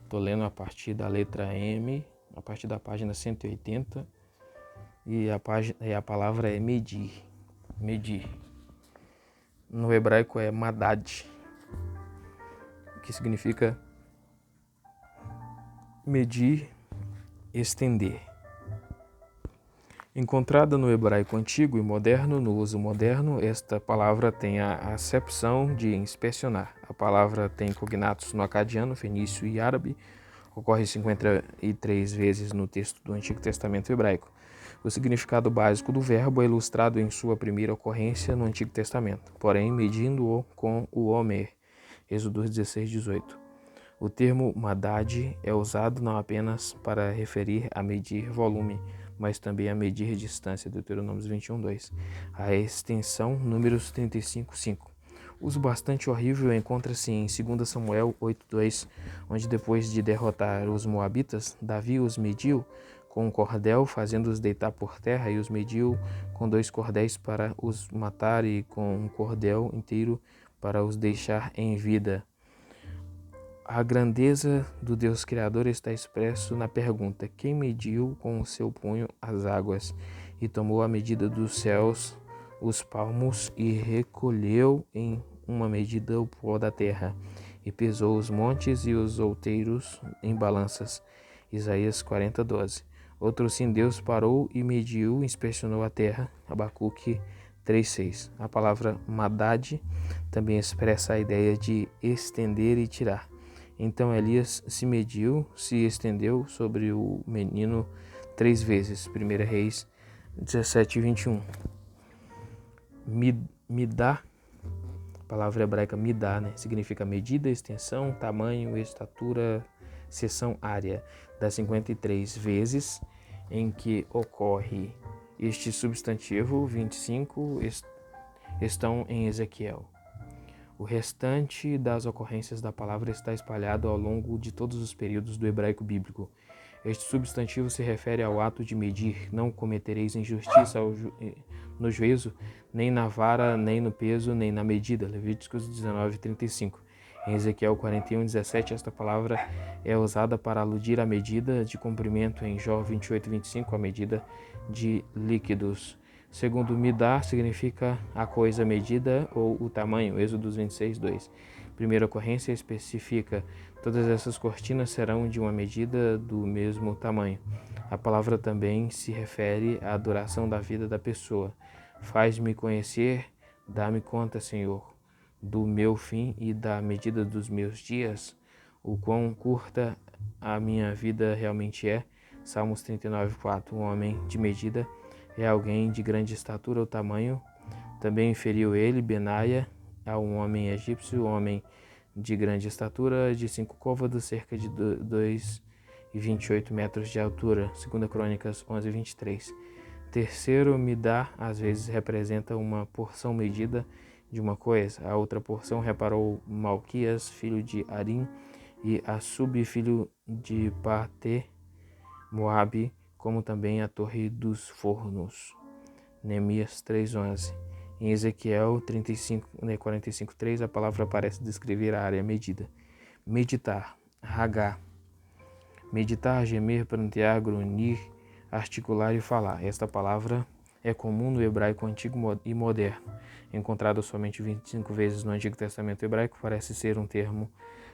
Estou lendo a partir da letra M, a partir da página 180, e a palavra é medir. Medir. No hebraico é madad, que significa medir, estender. Encontrada no hebraico antigo e moderno, no uso moderno, esta palavra tem a acepção de inspecionar. A palavra tem cognatos no acadiano, fenício e árabe. Ocorre 53 vezes no texto do Antigo Testamento hebraico. O significado básico do verbo é ilustrado em sua primeira ocorrência no Antigo Testamento, porém medindo-o com o Homer, Êxodo 16:18. O termo madad é usado não apenas para referir a medir volume, mas também a medir distância, Deuteronômio 21:2. A extensão, Números 35:5. Uso bastante horrível encontra-se em 2 Samuel 8:2, onde depois de derrotar os moabitas, Davi os mediu com um cordel, fazendo-os deitar por terra, e os mediu com 2 cordéis para os matar e com um cordel inteiro para os deixar em vida. A grandeza do Deus Criador está expresso na pergunta: quem mediu com o seu punho as águas e tomou a medida dos céus, os palmos, e recolheu em uma medida o pó da terra, e pesou os montes e os outeiros em balanças. Isaías 40:12. Outro sim, Deus parou e mediu, inspecionou a terra. Abacuque 3:6. A palavra madad também expressa a ideia de estender e tirar. Então Elias se mediu, se estendeu sobre o menino 3 vezes. 1 Reis 17:21. Midá, a palavra hebraica midá, significa medida, extensão, tamanho, estatura, seção, área. Das 53 vezes em que ocorre este substantivo, 25 estão em Ezequiel. O restante das ocorrências da palavra está espalhado ao longo de todos os períodos do hebraico bíblico. Este substantivo se refere ao ato de medir. Não cometereis injustiça no juízo, nem na vara, nem no peso, nem na medida. Levíticos 19:35. Em Ezequiel 41:17, esta palavra é usada para aludir à medida de comprimento. Em Jó 28:25, a medida de líquidos. Segundo midá, significa a coisa medida ou o tamanho, Êxodo 26:2. Primeira ocorrência especifica: todas essas cortinas serão de uma medida do mesmo tamanho. A palavra também se refere à duração da vida da pessoa. Faz-me conhecer, dá-me conta, Senhor, do meu fim e da medida dos meus dias, o quão curta a minha vida realmente é. Salmos 39:4. Um homem de medida é alguém de grande estatura ou tamanho. Também inferiu ele, Benaia, a um homem egípcio, homem de grande estatura, de 5 côvados, cerca de 2,28 metros de altura. 2 Crônicas 11:23. Terceiro, midá às vezes representa uma porção medida de uma coisa. A outra porção reparou Malquias, filho de Arim, e Assub, filho de Pate, Moabe, como também a Torre dos Fornos. Neemias 3:11. Em Ezequiel 45:3, a palavra parece descrever a área medida. Meditar, Hagá. Meditar, gemer, prantear, grunhir, articular e falar. Esta palavra é comum no hebraico antigo e moderno. Encontrada somente 25 vezes no Antigo Testamento hebraico, parece ser um termo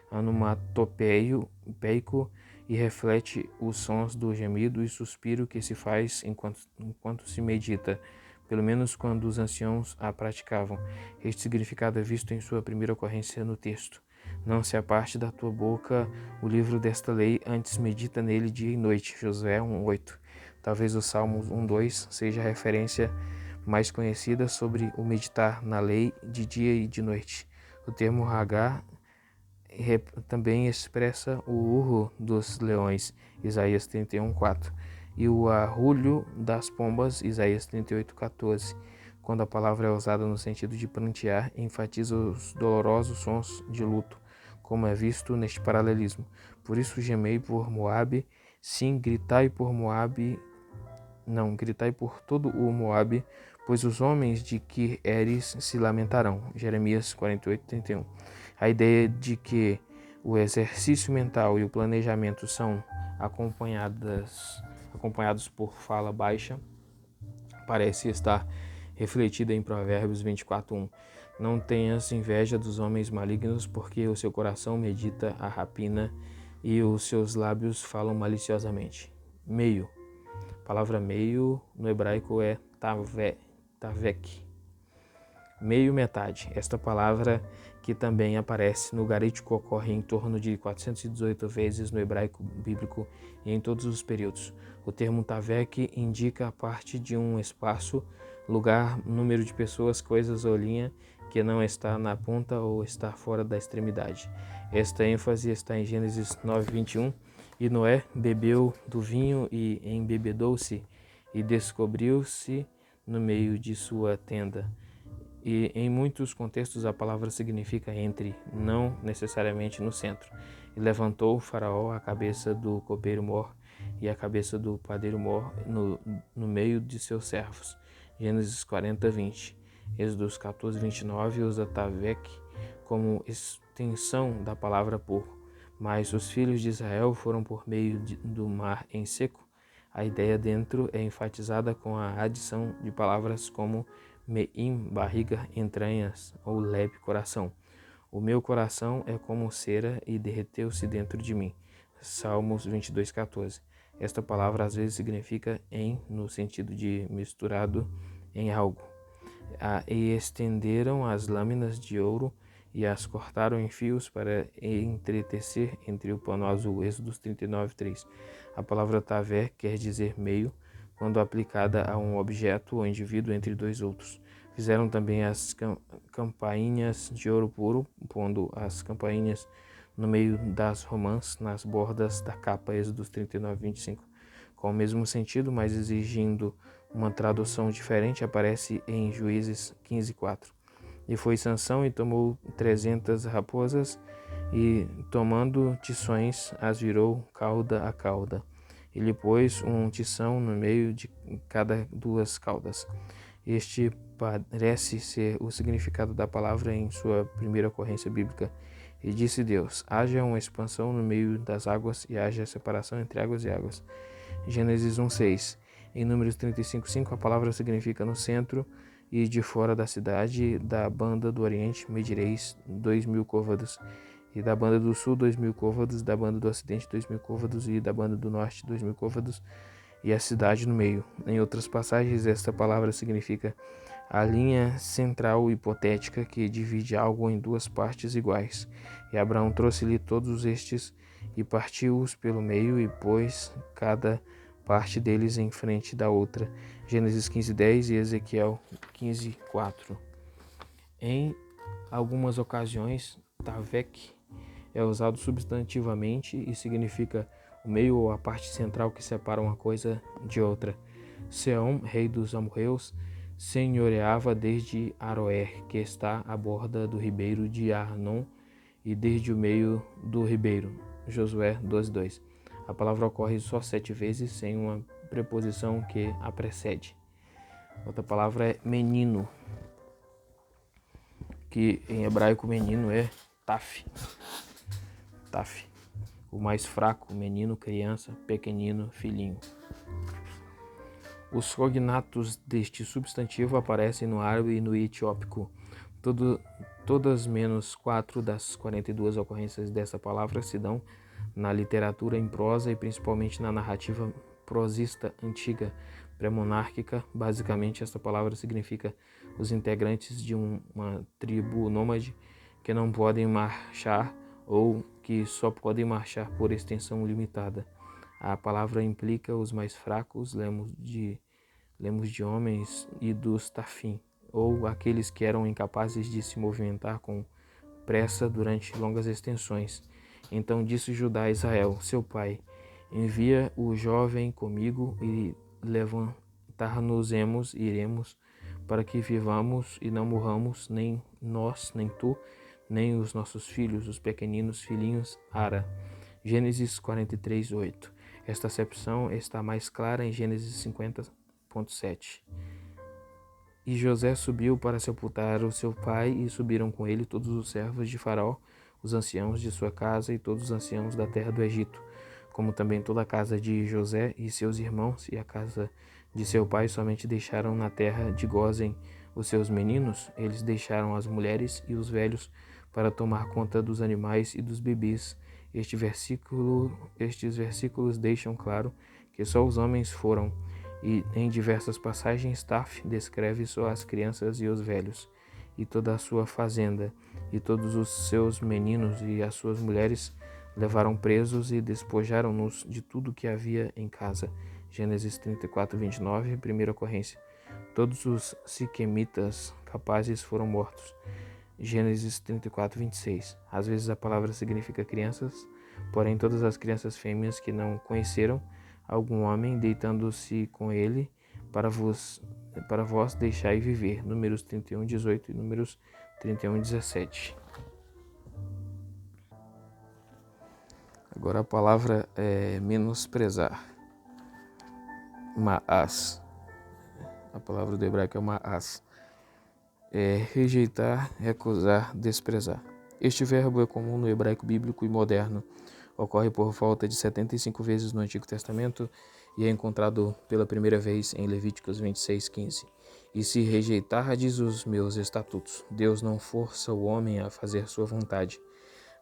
onomatopeico e reflete os sons do gemido e suspiro que se faz enquanto se medita, pelo menos quando os anciãos a praticavam. Este significado é visto em sua primeira ocorrência no texto. Não se aparte da tua boca o livro desta lei, antes medita nele dia e noite. Josué 1:8. Talvez o Salmos 1:2 seja a referência mais conhecida sobre o meditar na lei de dia e de noite. O termo Hagá também expressa o urro dos leões, Isaías 31:4, e o arrulho das pombas, Isaías 38:14. Quando a palavra é usada no sentido de prantear, enfatiza os dolorosos sons de luto, como é visto neste paralelismo. Por isso gemei por Moabe, sim, gritai por Moabe, não, gritai por todo o Moabe, pois os homens de Kir-Eres se lamentarão. Jeremias 48:31. A ideia de que O exercício mental e o planejamento são acompanhados por fala baixa, parece estar refletida em Provérbios 24:1. Não tenhas inveja dos homens malignos, porque o seu coração medita a rapina e os seus lábios falam maliciosamente. Meio. A palavra meio no hebraico é tavek. Meio metade. Esta palavra, que também aparece no garítico, ocorre em torno de 418 vezes no hebraico bíblico e em todos os períodos. O termo tavek indica a parte de um espaço, lugar, número de pessoas, coisas ou linha que não está na ponta ou está fora da extremidade. Esta ênfase está em Gênesis 9:21. E Noé bebeu do vinho e embebedou-se e descobriu-se no meio de sua tenda. E em muitos contextos a palavra significa entre, não necessariamente no centro. E levantou o faraó a cabeça do copeiro-mor e a cabeça do padeiro-mor no meio de seus servos. Gênesis 40:20. Êxodos 14:29 usa tavek como extensão da palavra por. Mas os filhos de Israel foram por meio do mar em seco. A ideia dentro é enfatizada com a adição de palavras como meim, barriga, entranhas, ou leve, coração. O meu coração é como cera e derreteu-se dentro de mim. Salmos 22:14. Esta palavra às vezes significa em, no sentido de misturado em algo. E estenderam as lâminas de ouro e as cortaram em fios para entretecer entre o pano azul. Êxodos 39:3. A palavra taver quer dizer meio, quando aplicada a um objeto ou indivíduo entre dois outros. Fizeram também as campainhas de ouro puro, pondo as campainhas no meio das romãs, nas bordas da capa. Êxodos 39:25. Com o mesmo sentido, mas exigindo uma tradução diferente, aparece em Juízes 15:4. E foi Sansão e tomou 300 raposas e, tomando tições, as virou cauda a cauda. E lhe pôs um tição no meio de cada duas caudas. Este parece ser o significado da palavra em sua primeira ocorrência bíblica. E disse Deus: haja uma expansão no meio das águas e haja separação entre águas e águas. Gênesis 1:6. Em Números 35:5, a palavra significa no centro e de fora da cidade. Da banda do Oriente medireis 2.000 côvados, e da banda do Sul 2.000 côvados, da banda do Ocidente 2.000 côvados, e da banda do Norte 2.000 côvados, e a cidade no meio. Em outras passagens, esta palavra significa a linha central hipotética que divide algo em duas partes iguais. E Abraão trouxe-lhe todos estes e partiu-os pelo meio e pôs cada parte deles em frente da outra. Gênesis 15:10 e Ezequiel 15:4. Em algumas ocasiões, tavek é usado substantivamente e significa o meio ou a parte central que separa uma coisa de outra. Seom, rei dos amorreus, senhoreava desde Aroer, que está à borda do ribeiro de Arnon, e desde o meio do ribeiro. Josué 12:2. A palavra ocorre só 7 vezes, sem uma preposição que a precede. Outra palavra é menino, que em hebraico menino é taf. Taf. O mais fraco, menino, criança, pequenino, filhinho. Os cognatos deste substantivo aparecem no árabe e no etiópico. Todas menos 4 das 42 ocorrências dessa palavra se dão na literatura em prosa e principalmente na narrativa prosista antiga, pré-monárquica. Basicamente, esta palavra significa os integrantes de uma tribo nômade que não podem marchar ou que só podem marchar por extensão limitada. A palavra implica os mais fracos, lemos de homens, e dos tafim, ou aqueles que eram incapazes de se movimentar com pressa durante longas extensões. Então disse Judá a Israel, seu pai: envia o jovem comigo e levantar-nos-emos e iremos, para que vivamos e não morramos, nem nós, nem tu, nem os nossos filhos, os pequeninos filhinhos. Ara. Gênesis 43:8. Esta acepção está mais clara em Gênesis 50:7. E José subiu para sepultar o seu pai, e subiram com ele todos os servos de Faraó, os anciãos de sua casa e todos os anciãos da terra do Egito, como também toda a casa de José e seus irmãos e a casa de seu pai somente deixaram na terra de Gósen os seus meninos, eles deixaram as mulheres e os velhos para tomar conta dos animais e dos bebês. Estes versículos deixam claro que só os homens foram, e em diversas passagens Taf descreve só as crianças e os velhos, e toda a sua fazenda, e todos os seus meninos e as suas mulheres levaram presos e despojaram-nos de tudo que havia em casa. Gênesis 34, 29, primeira ocorrência. Todos os siquemitas capazes foram mortos. Gênesis 34, 26. Às vezes a palavra significa crianças, porém todas as crianças fêmeas que não conheceram algum homem, deitando-se com ele, para vós deixai viver. Números 31, 18 e Números 31, 17. Agora a palavra é menosprezar. Ma'as. A palavra do hebraico é ma'as. Rejeitar, recusar, desprezar. Este verbo é comum no hebraico bíblico e moderno. Ocorre por volta de 75 vezes no Antigo Testamento e é encontrado pela primeira vez em Levíticos 26:15. E se rejeitardes os meus estatutos, Deus não força o homem a fazer sua vontade.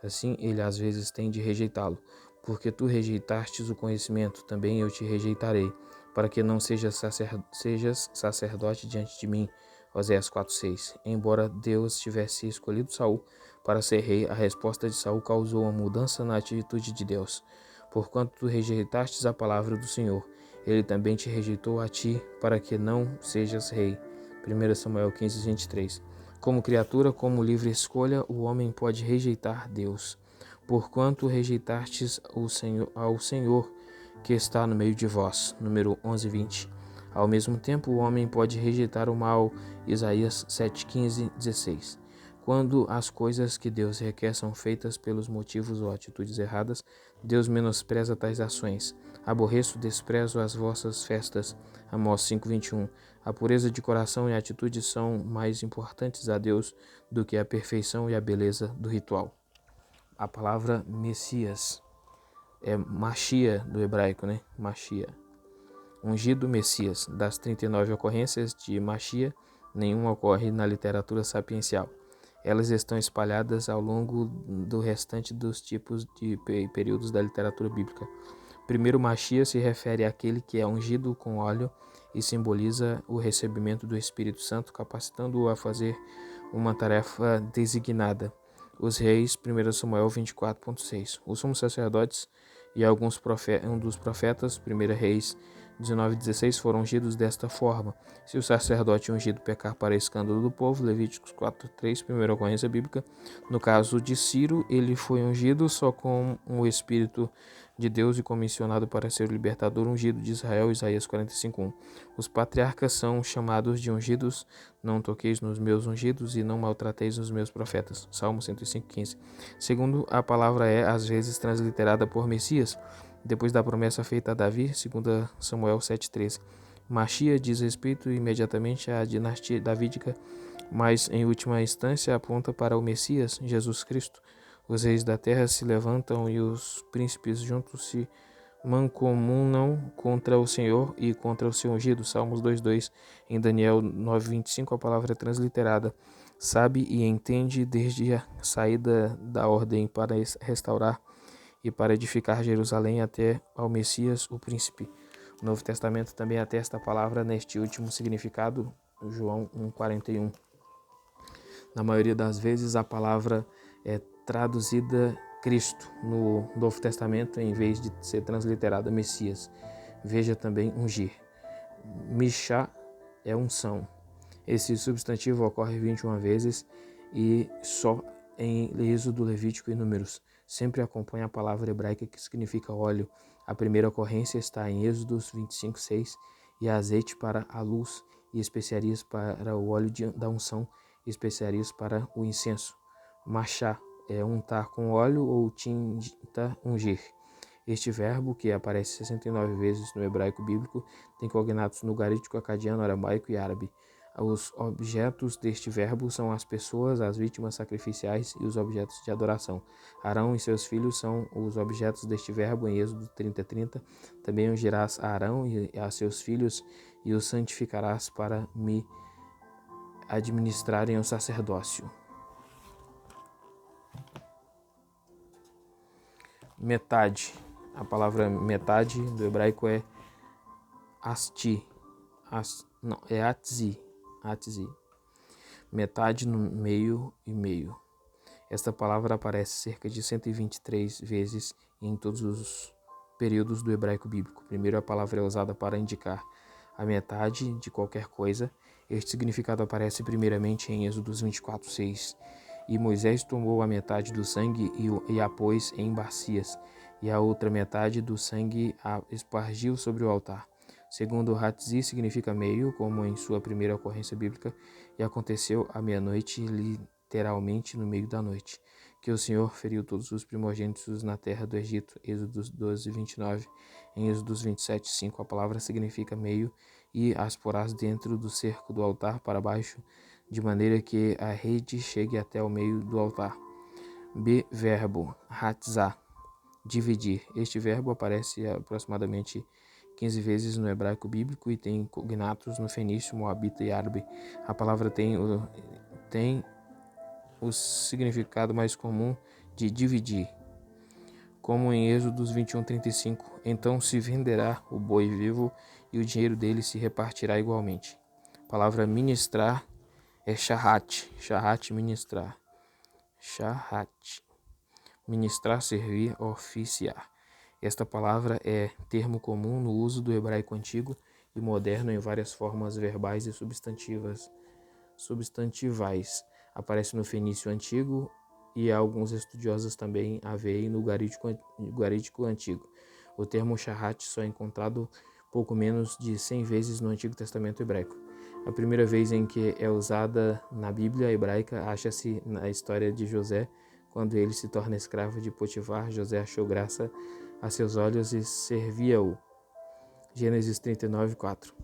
Assim, ele às vezes tem de rejeitá-lo. Porque tu rejeitastes o conhecimento, também eu te rejeitarei, para que não sejas sacerdote diante de mim. Oséias 4:6. Embora Deus tivesse escolhido Saul para ser rei, a resposta de Saul causou uma mudança na atitude de Deus. Porquanto tu rejeitastes a palavra do Senhor, ele também te rejeitou a ti, para que não sejas rei. 1 Samuel 15:23. Como criatura, como livre escolha, o homem pode rejeitar Deus. Porquanto rejeitastes ao Senhor que está no meio de vós. Número 11:20. Ao mesmo tempo, o homem pode rejeitar o mal. Isaías 7:15, 16. Quando as coisas que Deus requer são feitas pelos motivos ou atitudes erradas, Deus menospreza tais ações. Aborreço, desprezo as vossas festas. Amós 5:21. A pureza de coração e a atitude são mais importantes a Deus do que a perfeição e a beleza do ritual. A palavra Messias é Machia do hebraico, né? Machia. Ungido Messias. Das 39 ocorrências de Machia, nenhuma ocorre na literatura sapiencial. Elas estão espalhadas ao longo do restante dos tipos de períodos da literatura bíblica. Primeiro, Machia se refere àquele que é ungido com óleo e simboliza o recebimento do Espírito Santo, capacitando-o a fazer uma tarefa designada. Os reis, 1 Samuel 24:6. Os sumos sacerdotes e um dos profetas, 1 Reis 19:16, foram ungidos desta forma. Se o sacerdote ungido pecar para escândalo do povo, Levíticos 4:3, primeira ocorrência bíblica. No caso de Ciro, ele foi ungido só com o Espírito de Deus e comissionado para ser o libertador ungido de Israel, Isaías 45:1. Os patriarcas são chamados de ungidos. Não toqueis nos meus ungidos e não maltrateis os meus profetas. Salmo 105:15. Segundo, a palavra é às vezes transliterada por Messias, depois da promessa feita a Davi, 2 Samuel 7:13. Machia diz respeito imediatamente à dinastia davídica, mas em última instância aponta para o Messias, Jesus Cristo. Os reis da terra se levantam e os príncipes juntos se mancomunam contra o Senhor e contra o seu ungido. Salmos 2:2. Em Daniel 9:25 a palavra é transliterada. Sabe e entende desde a saída da ordem para restaurar e para edificar Jerusalém até ao Messias, o príncipe. O Novo Testamento também atesta a palavra neste último significado, João 1:41. Na maioria das vezes a palavra é traduzida Cristo no Novo Testamento em vez de ser transliterada Messias. Veja também ungir. Mishá é unção. Esse substantivo ocorre 21 vezes e só em Êxodo, Levítico e Números. Sempre acompanha a palavra hebraica que significa óleo. A primeira ocorrência está em Êxodos 25:6 e azeite para a luz e especiarias para o óleo da unção e especiarias para o incenso. Machá é untar com óleo ou tinta, ungir. Este verbo, que aparece 69 vezes no hebraico bíblico, tem cognatos no garítico, acadiano, aramaico e árabe. Os objetos deste verbo são as pessoas, as vítimas sacrificiais e os objetos de adoração. Arão e seus filhos são os objetos deste verbo em Êxodo 30:30. Também ungirás a Arão e a seus filhos e os santificarás para me administrarem o sacerdócio. Metade. A palavra metade do hebraico é asti. É atzi. Metade no meio e meio. Esta palavra aparece cerca de 123 vezes em todos os períodos do hebraico bíblico. Primeiro, a palavra é usada para indicar a metade de qualquer coisa. Este significado aparece primeiramente em Êxodo 24:6. E Moisés tomou a metade do sangue e a pôs em bacias, e a outra metade do sangue a espargiu sobre o altar. Segundo Hatzi, significa meio, como em sua primeira ocorrência bíblica, e aconteceu à meia-noite, literalmente no meio da noite, que o Senhor feriu todos os primogênitos na terra do Egito. Êxodo 12:29. Em Êxodo 27:5, a palavra significa meio, e as porás dentro do cerco do altar para baixo, de maneira que a rede chegue até o meio do altar. Verbo, hatzah, dividir. Este verbo aparece aproximadamente 15 vezes no hebraico bíblico e tem cognatos no fenício, moabita e árabe. A palavra tem o significado mais comum de dividir, como em Êxodo 21:35. Então se venderá o boi vivo e o dinheiro dele se repartirá igualmente. A palavra ministrar é shahat. Shahat, ministrar. Shahat. Ministrar, servir, oficiar. Esta palavra é termo comum no uso do hebraico antigo e moderno em várias formas verbais e substantivais. Aparece no fenício antigo e alguns estudiosos também a veem no ugarítico antigo. O termo shahat só é encontrado pouco menos de 100 vezes no Antigo Testamento hebraico. A primeira vez em que é usada na Bíblia hebraica acha-se na história de José, quando ele se torna escravo de Potifar. José achou graça a seus olhos e servia-o. Gênesis 39:4.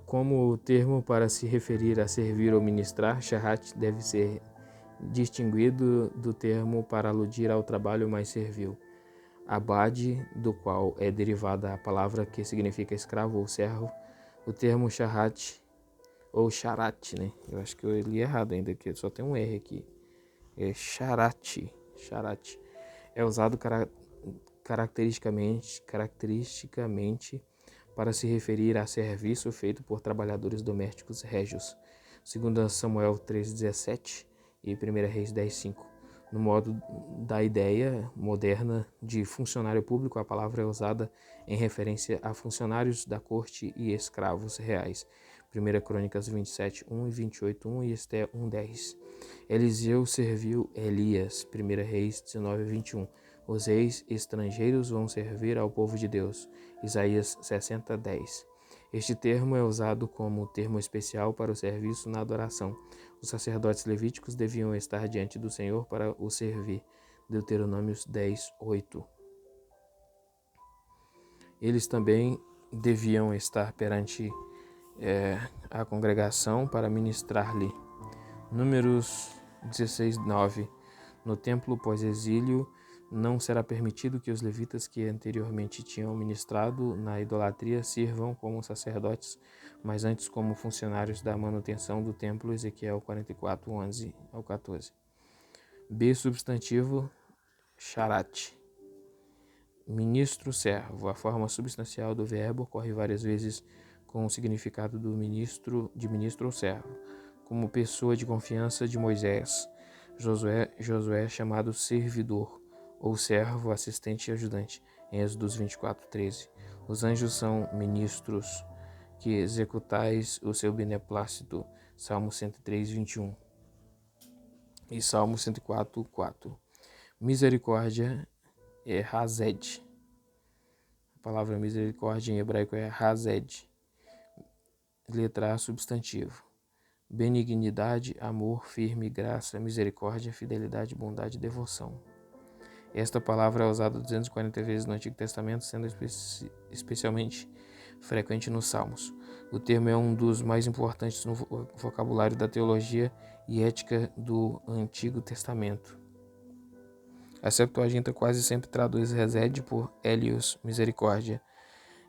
Como o termo para se referir a servir ou ministrar, shahat deve ser distinguido do termo para aludir ao trabalho mais servil. Abade, do qual é derivada a palavra que significa escravo ou servo. O termo shahat ou charat, né? Eu acho que eu li errado ainda, que só tem um R aqui. É charat. É usado caracteristicamente para se referir a serviço feito por trabalhadores domésticos régios. 2 Samuel 3:17 e 1 Reis 10:5. No modo da ideia moderna de funcionário público, a palavra é usada em referência a funcionários da corte e escravos reais. 1 Crônicas 27:1 e 28:1 e Esté 1:10. Eliseu serviu Elias. 1 Reis 19:21. Os reis estrangeiros vão servir ao povo de Deus. Isaías 60:10. Este termo é usado como termo especial para o serviço na adoração. Os sacerdotes levíticos deviam estar diante do Senhor para o servir. Deuteronômios 10:8. Eles também deviam estar perante a congregação para ministrar-lhe. Números 16:9. No templo pós-exílio, não será permitido que os levitas que anteriormente tinham ministrado na idolatria sirvam como sacerdotes, mas antes como funcionários da manutenção do templo. Ezequiel 44:11-14. Substantivo, charat. Ministro, servo. A forma substancial do verbo ocorre várias vezes com o significado de ministro ou servo, como pessoa de confiança de Moisés. Josué é chamado servidor, ou servo, assistente e ajudante, em Êxodo 24:13. Os anjos são ministros que executais o seu beneplácito, Salmo 103:21 e Salmo 104:4. Misericórdia é Hazed. A palavra misericórdia em hebraico é Hazed. Letra A, substantivo. Benignidade, amor, firme, graça, misericórdia, fidelidade, bondade e devoção. Esta palavra é usada 240 vezes no Antigo Testamento, sendo especialmente frequente nos Salmos. O termo é um dos mais importantes no vocabulário da teologia e ética do Antigo Testamento. A Septuaginta quase sempre traduz resede por Elios, misericórdia,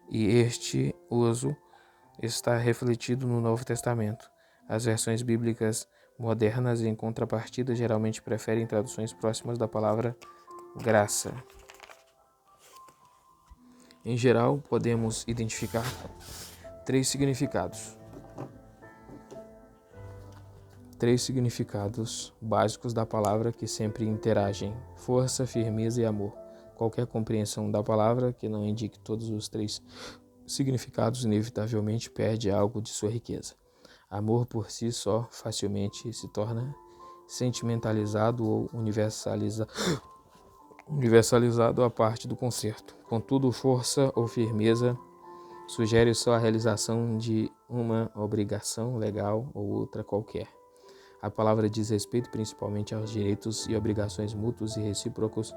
e este uso está refletido no Novo Testamento. As versões bíblicas modernas, em contrapartida, geralmente preferem traduções próximas da palavra graça. Em geral, podemos identificar três significados básicos da palavra que sempre interagem: força, firmeza e amor. Qualquer compreensão da palavra que não indique todos os três significados inevitavelmente perde algo de sua riqueza. Amor por si só facilmente se torna sentimentalizado ou universalizado à parte do concerto. Contudo, força ou firmeza sugere só a realização de uma obrigação legal ou outra qualquer. A palavra diz respeito principalmente aos direitos e obrigações mútuos e recíprocos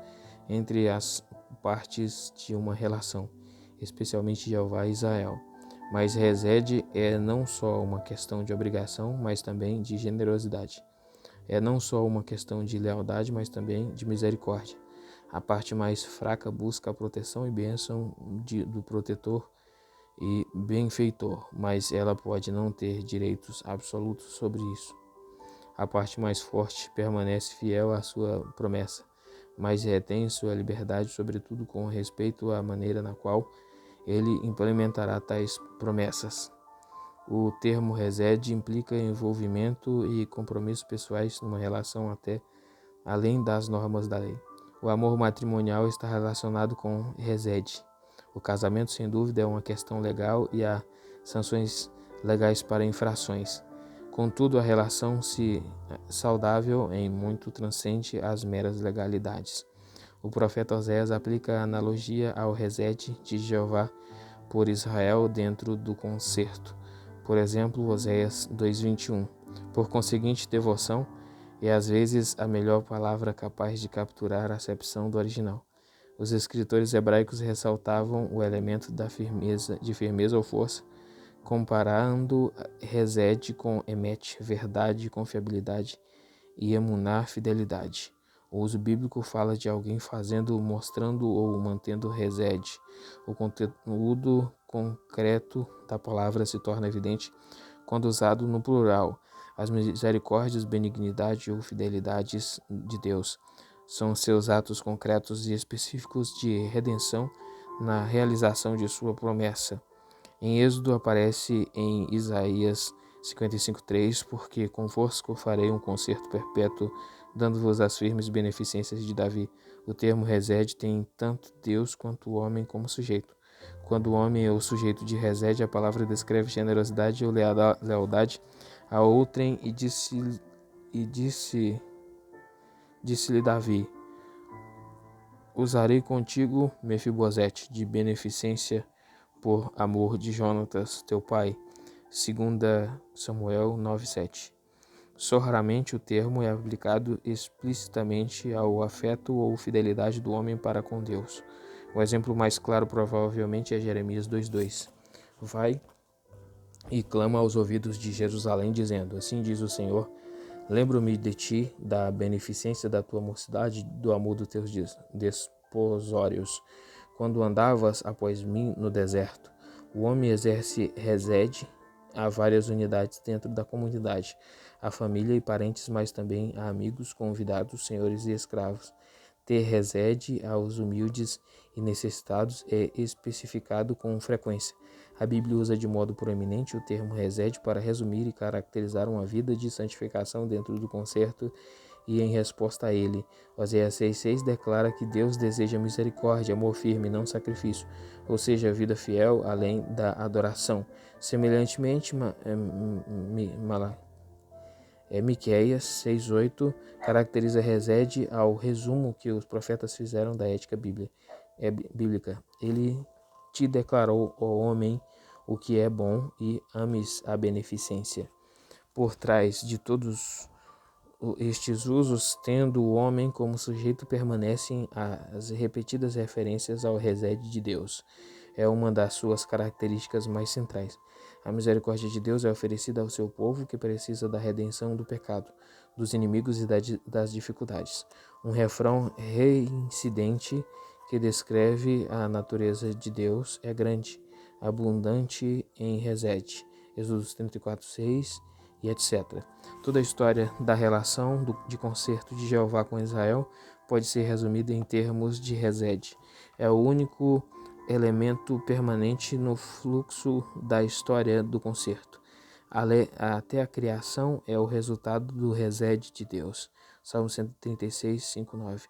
entre as partes de uma relação, especialmente Jeová e Israel. Mas resede é não só uma questão de obrigação, mas também de generosidade. É não só uma questão de lealdade, mas também de misericórdia. A parte mais fraca busca a proteção e bênção do protetor e benfeitor, mas ela pode não ter direitos absolutos sobre isso. A parte mais forte permanece fiel à sua promessa, mas retém sua liberdade, sobretudo com respeito à maneira na qual ele implementará tais promessas. O termo resede implica envolvimento e compromissos pessoais numa relação até além das normas da lei. O amor matrimonial está relacionado com resede. O casamento, sem dúvida, é uma questão legal e há sanções legais para infrações. Contudo, a relação saudável em muito transcende as meras legalidades. O profeta Oséias aplica a analogia ao resede de Jeová por Israel dentro do concerto. Por exemplo, Oséias 2:21. Por conseguinte, devoção é às vezes a melhor palavra capaz de capturar a acepção do original. Os escritores hebraicos ressaltavam o elemento de firmeza ou força, comparando resede com emet, verdade, confiabilidade, e emuná, fidelidade. O uso bíblico fala de alguém fazendo, mostrando ou mantendo resede. O conteúdo concreto da palavra se torna evidente quando usado no plural. As misericórdias, benignidade ou fidelidades de Deus são seus atos concretos e específicos de redenção na realização de sua promessa. Em Êxodo aparece em Isaías 55:3, porque convosco farei um concerto perpétuo, dando-vos as firmes beneficências de Davi. O termo resede tem tanto Deus quanto o homem como sujeito. Quando o homem é o sujeito de resede, a palavra descreve generosidade ou lealdade a outrem e disse-lhe Davi: usarei contigo Mefibosete de beneficência por amor de Jonatas, teu pai. 2 Samuel 9:7. Só raramente o termo é aplicado explicitamente ao afeto ou fidelidade do homem para com Deus. O exemplo mais claro provavelmente é Jeremias 2:2. Vai e clama aos ouvidos de Jerusalém, dizendo: assim diz o Senhor, lembro-me de ti, da beneficência da tua mocidade, do amor dos teus desposórios, quando andavas após mim no deserto. O homem exerce resede a várias unidades dentro da comunidade, a família e parentes, mas também a amigos, convidados, senhores e escravos. Ter resede aos humildes e necessitados é especificado com frequência. A Bíblia usa de modo proeminente o termo resede para resumir e caracterizar uma vida de santificação dentro do concerto e em resposta a ele. Oséias 6:6 declara que Deus deseja misericórdia, amor firme, não sacrifício, ou seja, vida fiel além da adoração. Semelhantemente, Miqueias 6:8 caracteriza resede ao resumo que os profetas fizeram da ética bíblica. Ele te declarou, ó homem, o que é bom e ames a beneficência. Por trás de todos estes usos, tendo o homem como sujeito, permanecem as repetidas referências ao resede de Deus. é uma das suas características mais centrais. A misericórdia de Deus é oferecida ao seu povo que precisa da redenção do pecado, dos inimigos e das dificuldades. Um refrão reincidente que descreve a natureza de Deus é grande, abundante em resede. Êxodo 34:6 e etc. Toda a história da relação de concerto de Jeová com Israel pode ser resumida em termos de resede. É o único elemento permanente no fluxo da história do concerto. Até a criação é o resultado do resede de Deus. Salmo 136, 5, 9.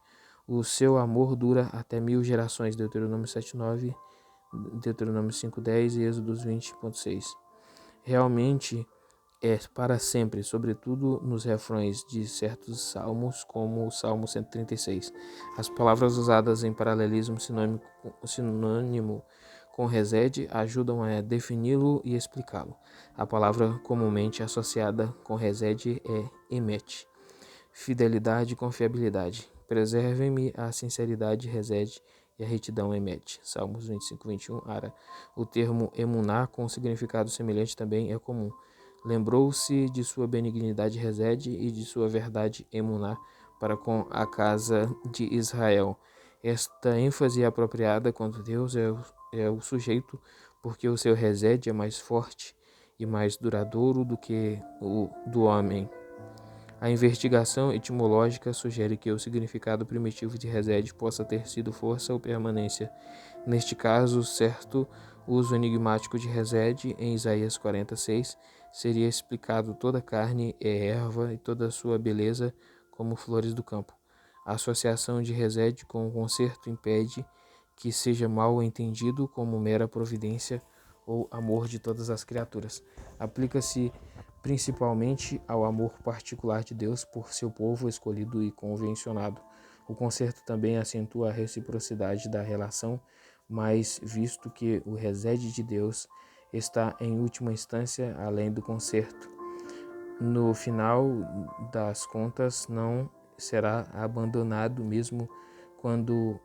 O seu amor dura até 1000 gerações. Deuteronômio 7:9, Deuteronômio 5:10 e Êxodo 20:6. Realmente é para sempre, sobretudo nos refrões de certos salmos, como o Salmo 136. As palavras usadas em paralelismo sinônimo com resede ajudam a defini-lo e explicá-lo. A palavra comumente associada com resede é emet. Fidelidade e confiabilidade. Preservem-me a sinceridade resede e a retidão emet. Salmos 25, 21, Ara. O termo emuná com significado semelhante também é comum. Lembrou-se de sua benignidade resede e de sua verdade emuná para com a casa de Israel. Esta ênfase é apropriada quando Deus é o sujeito, porque o seu resede é mais forte e mais duradouro do que o do homem. A investigação etimológica sugere que o significado primitivo de resede possa ter sido força ou permanência. Neste caso, certo uso enigmático de resede, em Isaías 46, seria explicado: toda carne é erva e toda sua beleza como flores do campo. A associação de resede com o concerto impede que seja mal entendido como mera providência ou amor de todas as criaturas. Aplica-se principalmente ao amor particular de Deus por seu povo escolhido e convencionado. O concerto também acentua a reciprocidade da relação, mas visto que o resede de Deus está em última instância além do concerto, no final das contas não será abandonado mesmo quando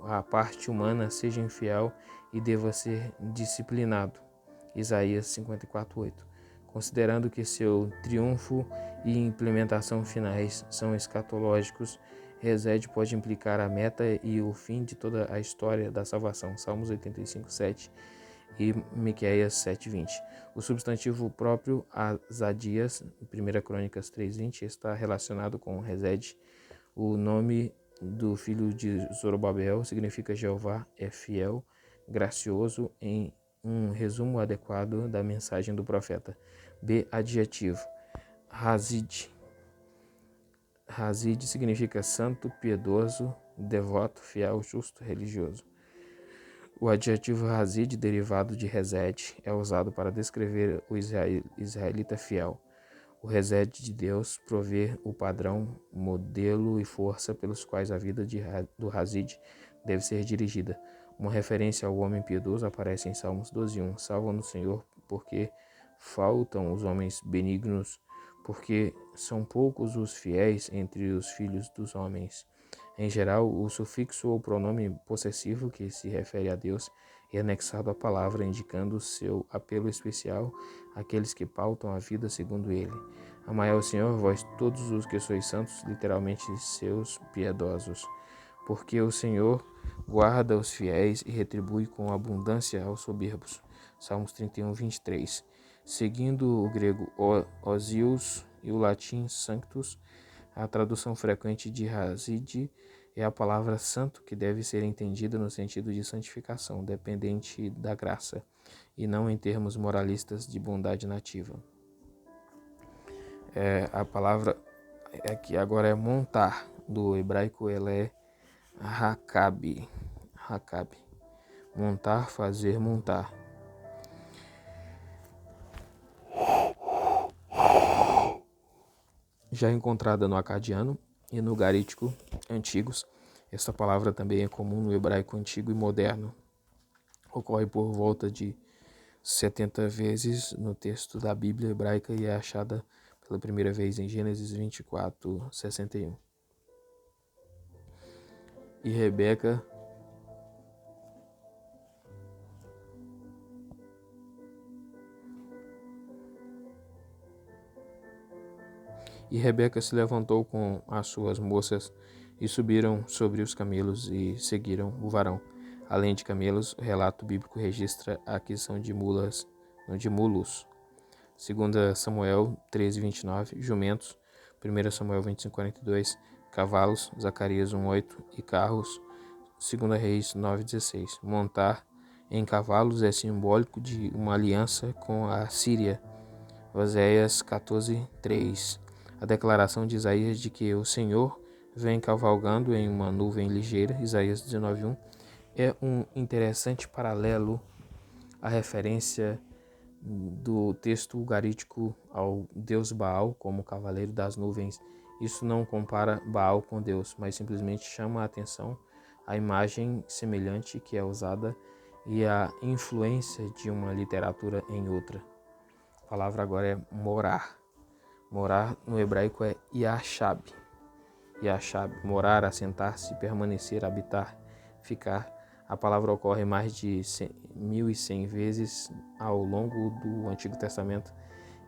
a parte humana seja infiel e deva ser disciplinado. Isaías 54:8. Considerando que seu triunfo e implementação finais são escatológicos, resede pode implicar a meta e o fim de toda a história da salvação. Salmos 85:7 e Miqueias 7:20. O substantivo próprio Azadias, 1 Crônicas 3:20, está relacionado com resede. O nome do filho de Zorobabel significa Jeová é fiel, gracioso, em um resumo adequado da mensagem do profeta. B. Adjetivo. Hazid. Hazid significa santo, piedoso, devoto, fiel, justo, religioso. O adjetivo Hazid, derivado de resed, é usado para descrever o israelita fiel. O resed de Deus provê o padrão, modelo e força pelos quais a vida do Hazid deve ser dirigida. Uma referência ao homem piedoso aparece em Salmos 12:1. Salva-nos, Senhor, porque faltam os homens benignos, porque são poucos os fiéis entre os filhos dos homens. Em geral, o sufixo ou pronome possessivo que se refere a Deus é anexado à palavra, indicando seu apelo especial àqueles que pautam a vida segundo ele. Amai ao Senhor, vós todos os que sois santos, literalmente seus piedosos, porque o Senhor guarda os fiéis e retribui com abundância aos soberbos. Salmos 31:23. Seguindo o grego osios e o latim sanctus, a tradução frequente de Hazid é a palavra santo, que deve ser entendida no sentido de santificação, dependente da graça, e não em termos moralistas de bondade nativa. A palavra aqui agora é montar, do hebraico ela é hakabi. Montar, fazer, montar. Já encontrada no acadiano e no garítico antigos, esta palavra também é comum no hebraico antigo e moderno. Ocorre por volta de 70 vezes no texto da Bíblia hebraica e é achada pela primeira vez em Gênesis 24:61. E Rebeca E Rebeca se levantou com as suas moças e subiram sobre os camelos e seguiram o varão. Além de camelos, o relato bíblico registra a aquisição de mulos. 2 Samuel 13:29, jumentos, 1 Samuel 25:42, cavalos, Zacarias 1:8 e carros, 2 Reis 9:16. Montar em cavalos é simbólico de uma aliança com a Síria. Oséias 14:3. A declaração de Isaías de que o Senhor vem cavalgando em uma nuvem ligeira, Isaías 19:1, é um interessante paralelo à referência do texto ugarítico ao deus Baal como cavaleiro das nuvens. Isso não compara Baal com Deus, mas simplesmente chama a atenção a imagem semelhante que é usada e a influência de uma literatura em outra. A palavra agora é morar. Morar no hebraico é yashab. Yashab, morar, assentar-se, permanecer, habitar, ficar. A palavra ocorre mais de 1.100 vezes ao longo do Antigo Testamento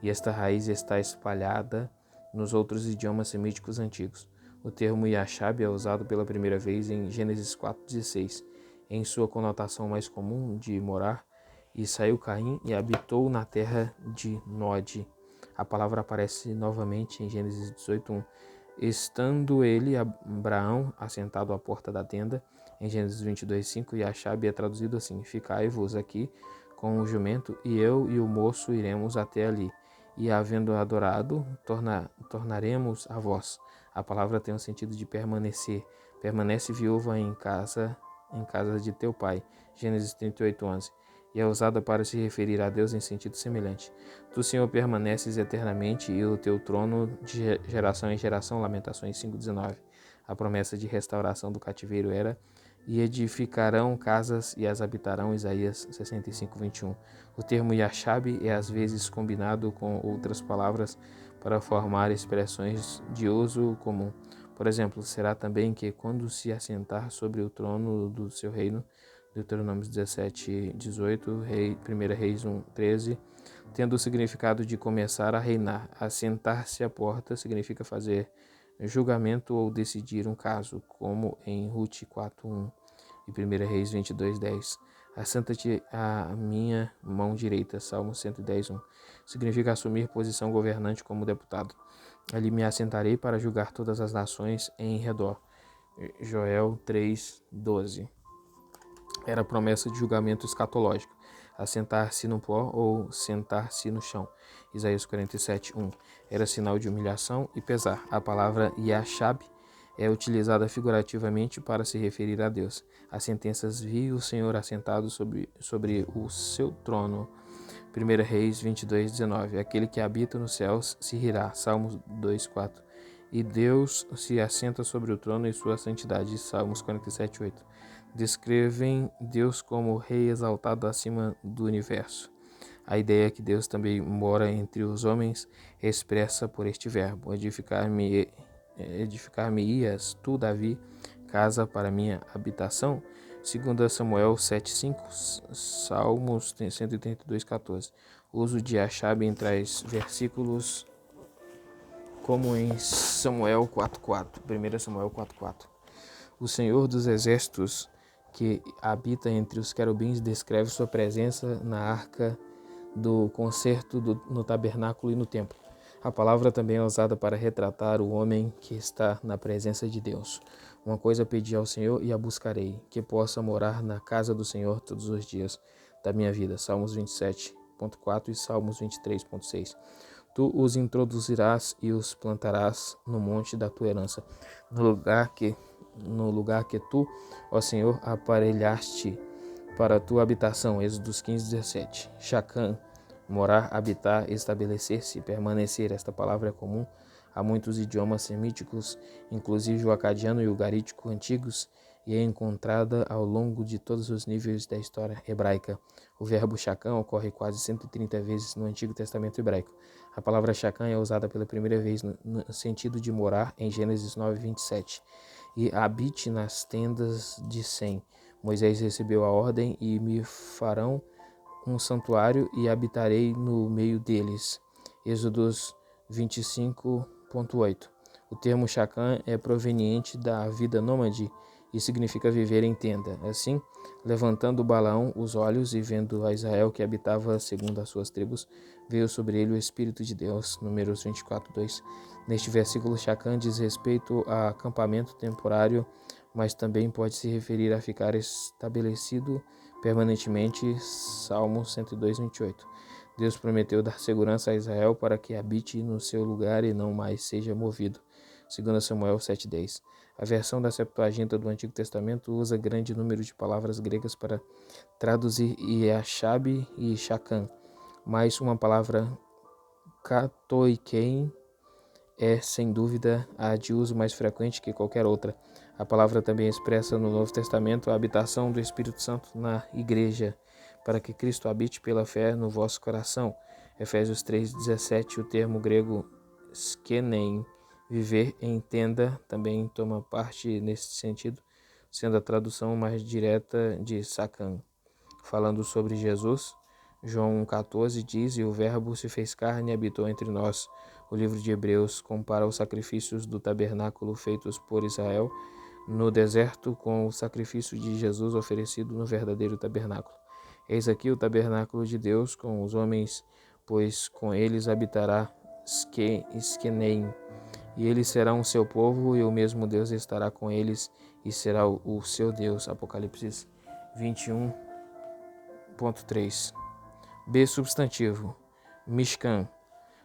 e esta raiz está espalhada nos outros idiomas semíticos antigos. O termo yashab é usado pela primeira vez em Gênesis 4:16, em sua conotação mais comum de morar, e saiu Caim e habitou na terra de Nod. A palavra aparece novamente em Gênesis 18:1. Estando ele, Abraão, assentado à porta da tenda, em Gênesis 22:5, Yashab é traduzido assim: ficai-vos aqui com o jumento, e eu e o moço iremos até ali. E havendo adorado, tornaremos a vós. A palavra tem o sentido de permanecer. Permanece viúva em casa de teu pai. Gênesis 38:11. E é usada para se referir a Deus em sentido semelhante. Tu, Senhor, permaneces eternamente e o teu trono de geração em geração. Lamentações 5:19. A promessa de restauração do cativeiro era: e edificarão casas e as habitarão. Isaías 65:21. O termo Yashab é às vezes combinado com outras palavras para formar expressões de uso comum. Por exemplo, será também que quando se assentar sobre o trono do seu reino, Deuteronômio 17:18, 1 Reis 1:13, tendo o significado de começar a reinar. Assentar-se à porta significa fazer julgamento ou decidir um caso, como em Ruth 4:1 e 1 Reis 22:10. Assenta-te à minha mão direita, Salmo 110:1. Significa assumir posição governante como deputado. Ali me assentarei para julgar todas as nações em redor. Joel 3:12. Era promessa de julgamento escatológico. Assentar-se no pó ou sentar-se no chão. Isaías 47:1. Era sinal de humilhação e pesar. A palavra Yashab é utilizada figurativamente para se referir a Deus. As sentenças: vi o Senhor assentado sobre o seu trono. 1 Reis 22:19. Aquele que habita nos céus se rirá. Salmos 2:4. E Deus se assenta sobre o trono em sua santidade. Salmos 47:8. Descrevem Deus como rei exaltado acima do universo. A ideia que Deus também mora entre os homens é expressa por este verbo: edificar-me-ias tu, Davi, casa para minha habitação. 2 Samuel 7:5, Salmos 132:14. Uso de Yashab em tais versículos como em Samuel 4:4, 1 Samuel 4:4. O Senhor dos Exércitos, que habita entre os querubins, descreve sua presença na arca do concerto no tabernáculo e no templo. A palavra também é usada para retratar o homem que está na presença de Deus. Uma coisa pedi ao Senhor e a buscarei, que possa morar na casa do Senhor todos os dias da minha vida. Salmos 27:4 e Salmos 23:6. Tu os introduzirás e os plantarás no monte da tua herança, no lugar que tu, ó Senhor, aparelhaste para a tua habitação. Êxodos 15:17. Shacã, morar, habitar, estabelecer-se, permanecer. Esta palavra é comum a muitos idiomas semíticos, inclusive o acadiano e o garítico antigos, e é encontrada ao longo de todos os níveis da história hebraica. O verbo shacã ocorre quase 130 vezes no Antigo Testamento hebraico. A palavra shacã é usada pela primeira vez no sentido de morar em Gênesis 9:27. E habite nas tendas de Sem. Moisés recebeu a ordem: e me farão um santuário e habitarei no meio deles. Êxodos 25, 21.8. O termo Shacã é proveniente da vida nômade e significa viver em tenda. Assim, levantando Balaão os olhos e vendo a Israel que habitava segundo as suas tribos, veio sobre ele o Espírito de Deus. Números 24:2. Neste versículo, Shacã diz respeito a acampamento temporário, mas também pode se referir a ficar estabelecido permanentemente. Salmo 102:28. Deus prometeu dar segurança a Israel para que habite no seu lugar e não mais seja movido. 2 Samuel 7:10. A versão da Septuaginta do Antigo Testamento usa grande número de palavras gregas para traduzir Yashab e Shacã, mas uma palavra katoikein é, sem dúvida, a de uso mais frequente que qualquer outra. A palavra também expressa no Novo Testamento a habitação do Espírito Santo na Igreja, para que Cristo habite pela fé no vosso coração. Efésios 3:17. O termo grego skenein, viver em tenda, também toma parte nesse sentido, sendo a tradução mais direta de Shacã. Falando sobre Jesus, João 1,14 diz: "E o Verbo se fez carne e habitou entre nós." O livro de Hebreus compara os sacrifícios do tabernáculo feitos por Israel no deserto com o sacrifício de Jesus oferecido no verdadeiro tabernáculo. Eis aqui o tabernáculo de Deus com os homens, pois com eles habitará Skeneim, e eles serão o seu povo, e o mesmo Deus estará com eles e será o seu Deus. Apocalipse 21.3. B. Substantivo. Mishkan,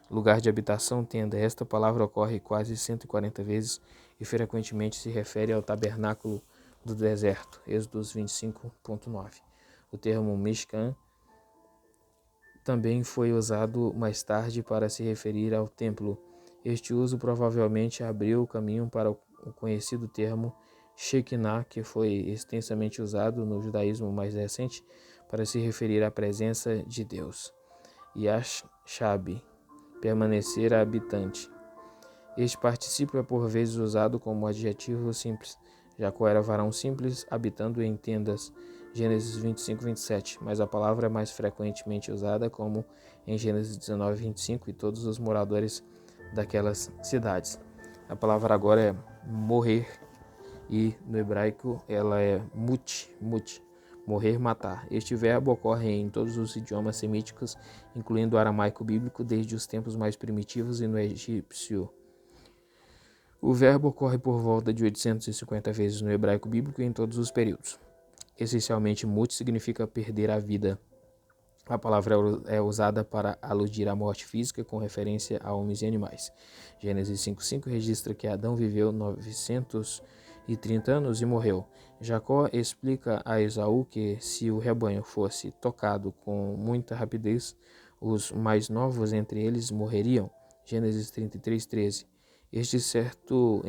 lugar de habitação, tenda. Esta palavra ocorre quase 140 vezes e frequentemente se refere ao tabernáculo do deserto. Êxodos 25.9. O termo Mishkan também foi usado mais tarde para se referir ao templo. Este uso provavelmente abriu o caminho para o conhecido termo Shekinah, que foi extensamente usado no judaísmo mais recente para se referir à presença de Deus. Yashab, permanecer habitante. Este particípio é por vezes usado como adjetivo simples. Jacó era varão simples, habitando em tendas. Gênesis 25:27, mas a palavra é mais frequentemente usada como em Gênesis 19:25 e todos os moradores daquelas cidades. A palavra agora é morrer e no hebraico ela é mut, morrer, matar. Este verbo ocorre em todos os idiomas semíticos, incluindo o aramaico bíblico, desde os tempos mais primitivos e no egípcio. O verbo ocorre por volta de 850 vezes no hebraico bíblico em todos os períodos. Essencialmente, mut significa perder a vida. A palavra é usada para aludir à morte física com referência a homens e animais. Gênesis 5:5 registra que Adão viveu 930 anos e morreu. Jacó explica a Esaú que se o rebanho fosse tocado com muita rapidez, os mais novos entre eles morreriam. Gênesis 33:13. Em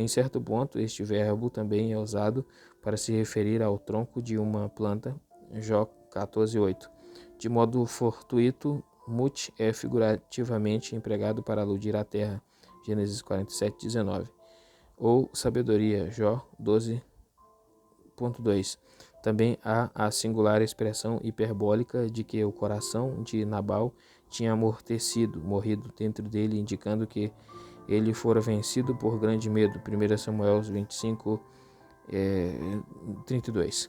certo ponto, este verbo também é usado para se referir ao tronco de uma planta. Jó 14:8. De modo fortuito, mut é figurativamente empregado para aludir à terra. Gênesis 47:19. Ou sabedoria. Jó 12.2. Também há a singular expressão hiperbólica de que o coração de Nabal tinha morrido dentro dele, indicando que ele fora vencido por grande medo. 1 Samuel 25:32.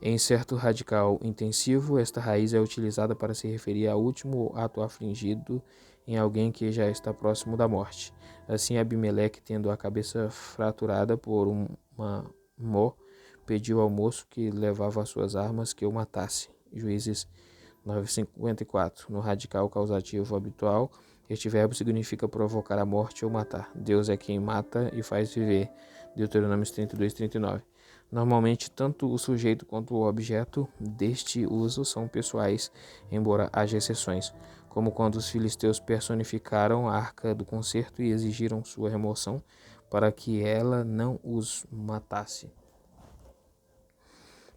Em certo radical intensivo, esta raiz é utilizada para se referir ao último ato afligido em alguém que já está próximo da morte. Assim, Abimeleque, tendo a cabeça fraturada por uma mó, pediu ao moço que levava as suas armas que o matasse. Juízes 9:54. No radical causativo habitual, este verbo significa provocar a morte ou matar. Deus é quem mata e faz viver. Deuteronômio 32:39. Normalmente, tanto o sujeito quanto o objeto deste uso são pessoais, embora haja exceções, como quando os filisteus personificaram a arca do concerto e exigiram sua remoção para que ela não os matasse.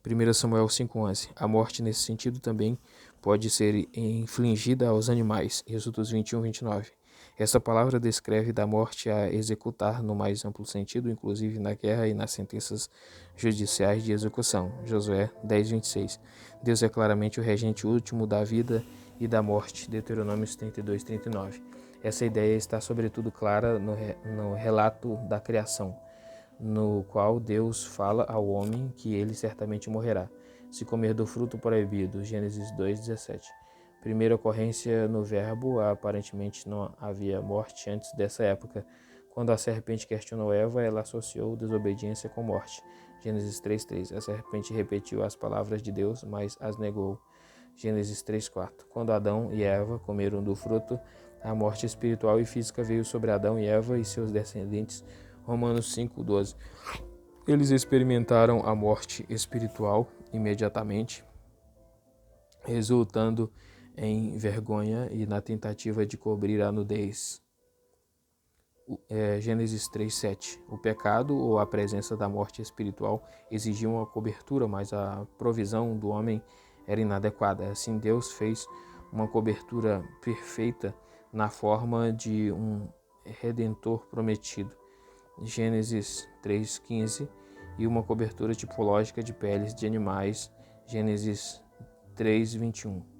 1 Samuel 5:11. A morte nesse sentido também pode ser infligida aos animais. Êxodos 21:29. Essa palavra descreve da morte a executar no mais amplo sentido, inclusive na guerra e nas sentenças judiciais de execução. Josué 10:26. Deus é claramente o regente último da vida e da morte. Deuteronômio 32:39. Essa ideia está sobretudo clara no relato da criação, no qual Deus fala ao homem que ele certamente morrerá, se comer do fruto proibido, Gênesis 2:17. Primeira ocorrência no verbo, aparentemente não havia morte antes dessa época. Quando a serpente questionou Eva, ela associou desobediência com morte, Gênesis 3:3. A serpente repetiu as palavras de Deus, mas as negou, Gênesis 3:4. Quando Adão e Eva comeram do fruto, a morte espiritual e física veio sobre Adão e Eva e seus descendentes, Romanos 5:12. Eles experimentaram a morte espiritual imediatamente, resultando em vergonha e na tentativa de cobrir a nudez. Gênesis 3:7. O pecado ou a presença da morte espiritual exigiam uma cobertura, mas a provisão do homem era inadequada. Assim, Deus fez uma cobertura perfeita na forma de um redentor prometido, Gênesis 3:15, e uma cobertura tipológica de peles de animais, Gênesis 3:21.